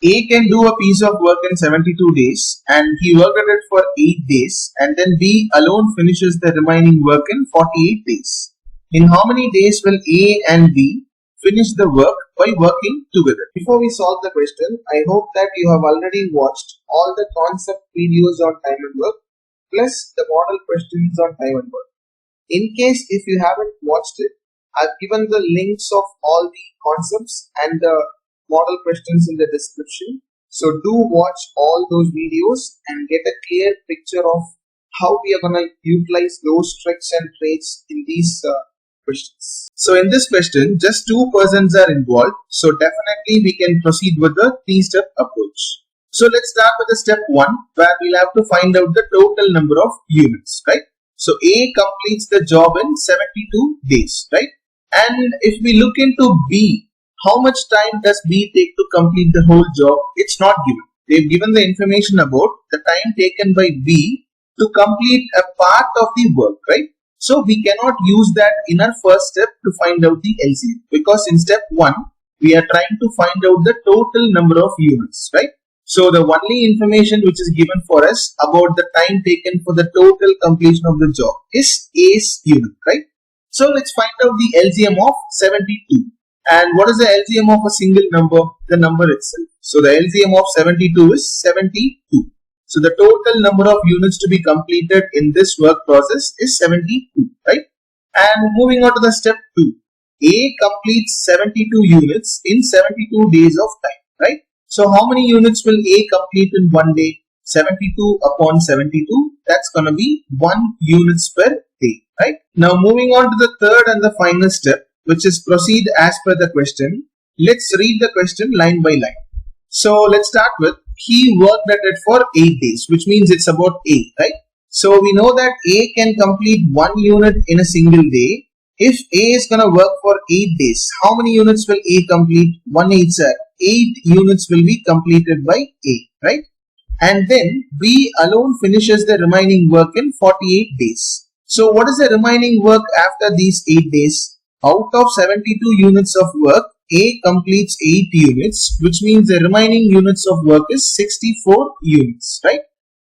A can do a piece of work in 72 days and he worked at it for 8 days, and then B alone finishes the remaining work in 48 days. In how many days will A and B finish the work by working together? Before we solve the question, I hope that you have already watched all the concept videos on time and work plus the model questions on time and work. In case if you haven't watched it, I've given the links of all the concepts and the model questions in the description. So do watch all those videos and get a clear picture of how we are going to utilize those tricks and traits in these questions. So in this question, just two persons are involved. So definitely we can proceed with the three-step approach. So let's start with the step 1, where we'll have to find out the total number of units, right? So A completes the job in 72 days, right? And if we look into B, how much time does B take to complete the whole job? It's not given. They've given the information about the time taken by B to complete a part of the work, right? So we cannot use that in our first step to find out the LCM, because in step 1, we are trying to find out the total number of units, right? So the only information which is given for us about the time taken for the total completion of the job is A's unit, right? So let's find out the LCM of 72. And what is the LCM of a single number? The number itself. So the LCM of 72 is 72. So the total number of units to be completed in this work process is 72, right? And moving on to the step 2. A completes 72 units in 72 days of time, right? So how many units will A complete in one day? 72 upon 72, that's going to be 1 units per day, right? Now moving on to the third and the final step, which is proceed as per the question. Let's read the question line by line. So let's start with, he worked at it for 8 days, which means it's about A, right? So we know that A can complete 1 unit in a single day. If A is going to work for 8 days, how many units will A complete? 1 8 sir. 8 units will be completed by A, right? And then B alone finishes the remaining work in 48 days. So what is the remaining work after these 8 days? Out of 72 units of work, A completes 8 units, which means the remaining units of work is 64 units, right?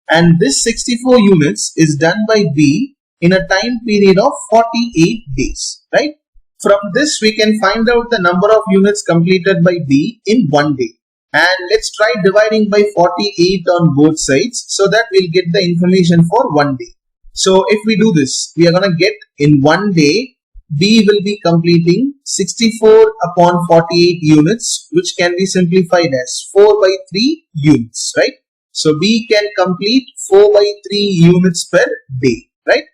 And this 64 units is done by B in a time period of 48 days, right? From this, we can find out the number of units completed by B in one day. And let's try dividing by 48 on both sides so that we'll get the information for one day. So if we do this, we are going to get in one day, B will be completing 64 upon 48 units, which can be simplified as 4 by 3 units, right? So B can complete 4 by 3 units per day, right?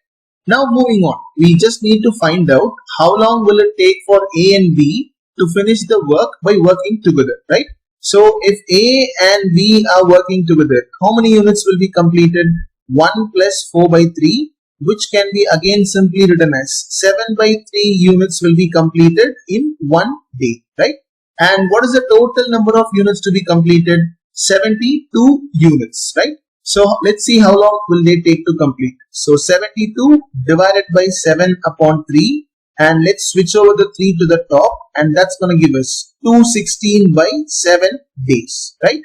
Now moving on, we just need to find out how long will it take for A and B to finish the work by working together, right? So if A and B are working together, how many units will be completed? 1 plus 4 by 3, which can be again simply written as 7 by 3 units will be completed in one day, right? And what is the total number of units to be completed? 72 units, right? So let's see how long will they take to complete. So 72 divided by 7 upon 3, and let's switch over the 3 to the top, and that's going to give us 216 by 7 days, right?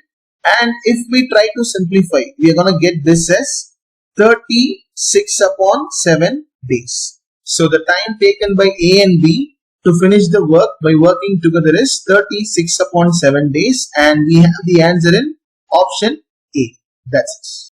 And if we try to simplify, we are going to get this as 36 upon 7 days. So the time taken by A and B to finish the work by working together is 36 upon 7 days, and we have the answer in option A. That's it.